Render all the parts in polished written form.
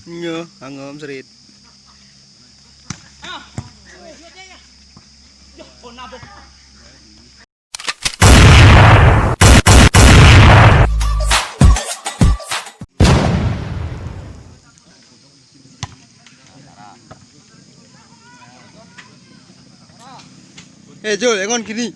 Nyo, angom serit. Jul, engon gini.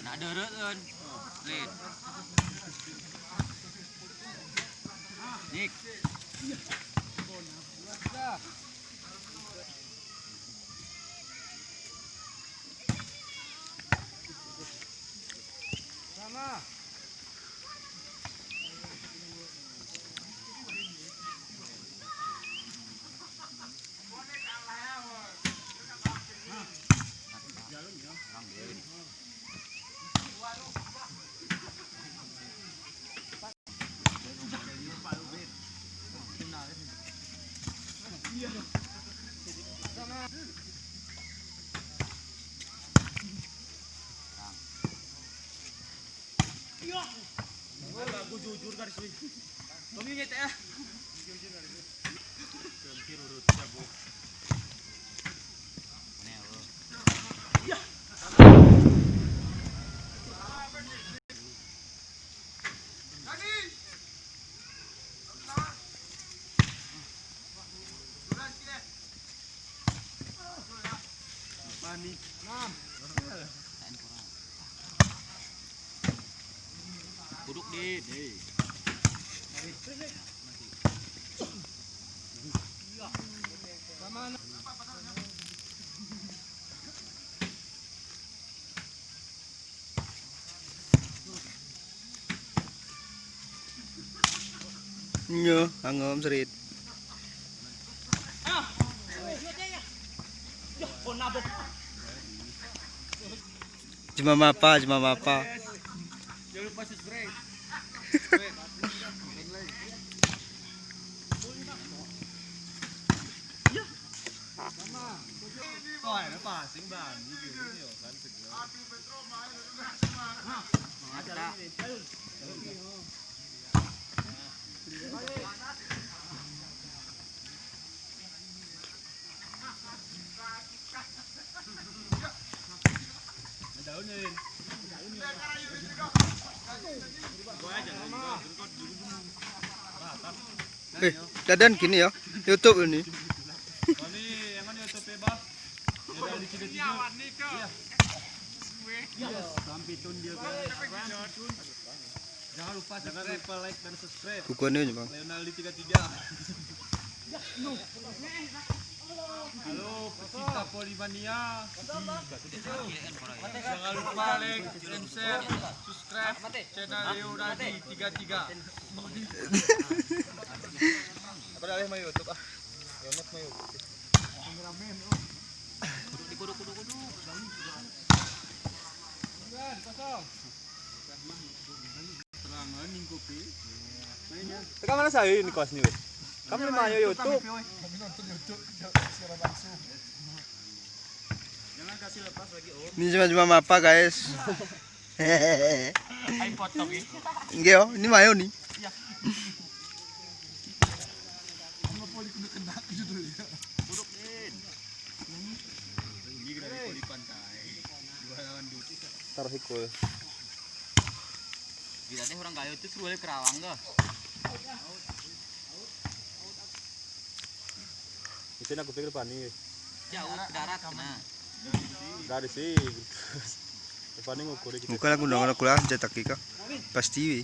Nak derut kan. Lid. Nik. Sama. Aku jujur garis wih. Kami ngete ah. Jujur garis wih. Kami urut cabut. Mana lo? Ya. Lagi. Mani. 6. Duduk di. Sama. Nyo, angom serit. Cuma mapa. Jangan lupa subscribe. Rồi nó bà xính bàn như kiểu nhiều bán thịt nữa. Đỡ lên. Dadan gini ya, YouTube ini. Jangan lupa like dan subscribe. Bukannya bang. Leonardi 33. Halo pecinta Polimania. Jangan lupa like dan share, subscribe channel Leonardi 33. Apa dah mau YouTube ah? Leonardi mau YouTube. Kameramen oh. Kudu. Kosong. Terangan ning kopi. Tekan mana saya ini kos nih? Kamu lima YouTube. Kami nonton YouTube secara langsung. Jangan kasih lepas lagi Om. Ini cuma mapa guys. Ayo potong ini. Enggak yo, ini mayo nih. Iya. Cuma poli kena judulnya. Buruk din. Ini dari poli pantai. Jualan duit. Taruh hikul. Gila deh orang kayu itu suruh kerawang gak? Di sini aku pikir pani. Jauh ke darat kena. Dari sih. Depan ini ngukur kita. Bukan aku nongol kulah cetak kika. Pasti.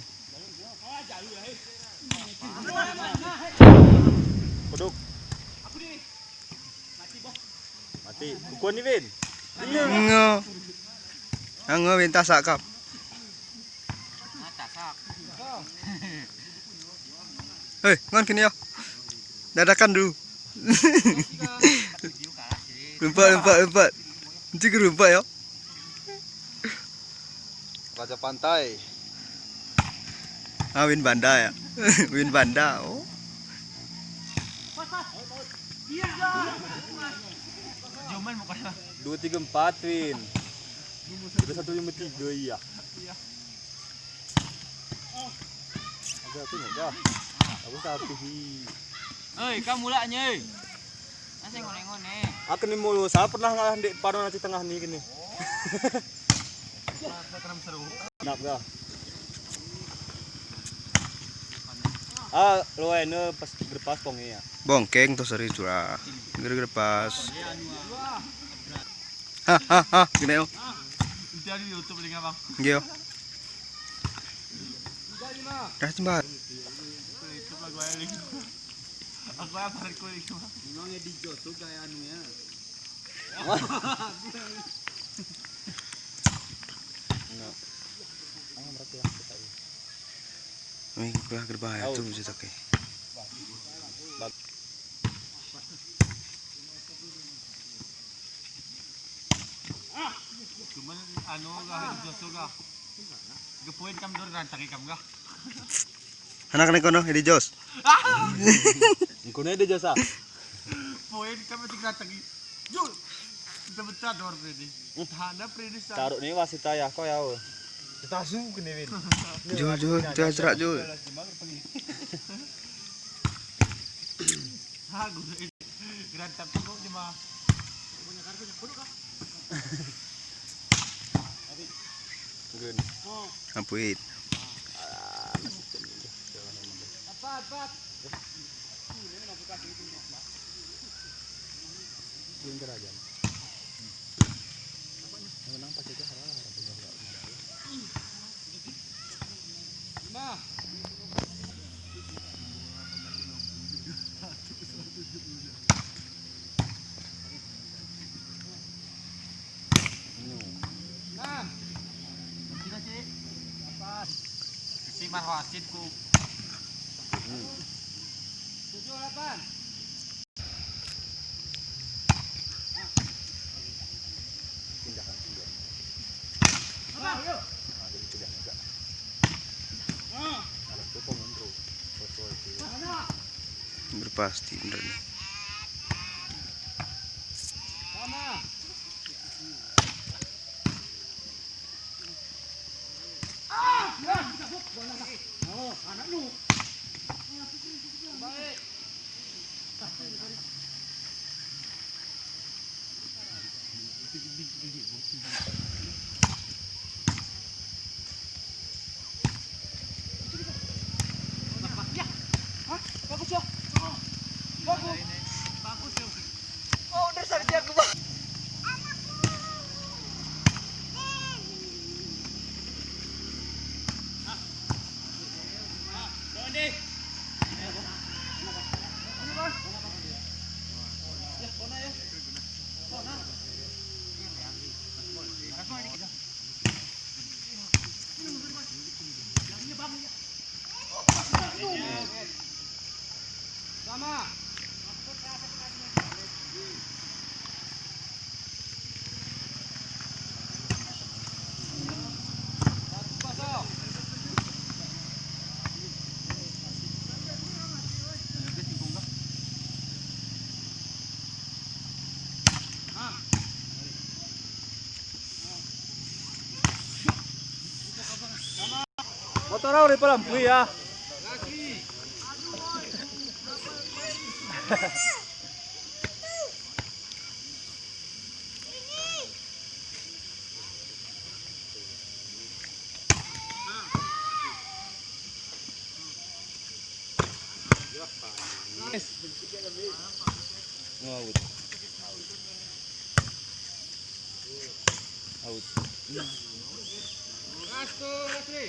Kodok. Mati. Bukuan nih Vin. Nyo. Minta sakap. Hei, ngon kini ya. Dadakan dulu. Lompat. Nanti gerumpak ya. Raja pantai. Win Banda ya. Win Banda. Oh. 2, 3, 4 Win. Ada 1, 5, 3 iya. Ada apa nih dah? Aku satu hi. Oi, kamu mulanya euy. Masih ngone-ngone. Aku nih mulu, saya pernah ngalah di padu nanti tengah nih gini. Seru. Nak dah. Lo ini pas berpas pongi ya. Bongkeng tuh seri curah. Gara-gara pas. Gini yo. Nanti ada di YouTube lagi bang. Gio. Dah cembar. YouTube lah gue lagi. Aku yang tarik kulit cuma. Memangnya di Josu kayak anu ya. Ini berbahaya tuh bisa pakai. Cuman anu gak di Josu gak. Gepoin kam dor rantang ikam gak. Anak-anak kono di Jos. Ingkono ada jasa. Poin kam masih rantang. Jul. Betul dor predi. Hana predi sa. Taruh nih wasita ya kau ya. Kita su kene Win. Jul, jangan serak Jul. Ha gue. Rantang kok di mah. Gun. Ampuin. Apa? Si Marwasid ku. 7-8. Berpasti bener nih. Sama. Baik. Bagus ya. Bagus ya. Oh, udah sarjana gua. Sama. Motor di lampu ya. Out. Out. Rasri.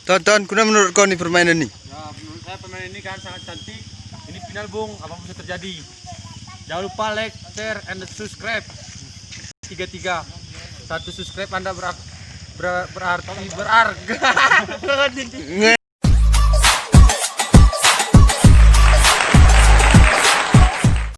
Tonton, kuna menurut kau nih permainan nih? Ya, menurut saya permainan ini kan sangat cantik. Ini final bung, apa bisa terjadi. Jangan lupa like, share, and subscribe. 3. 1 subscribe Anda berarti berharga.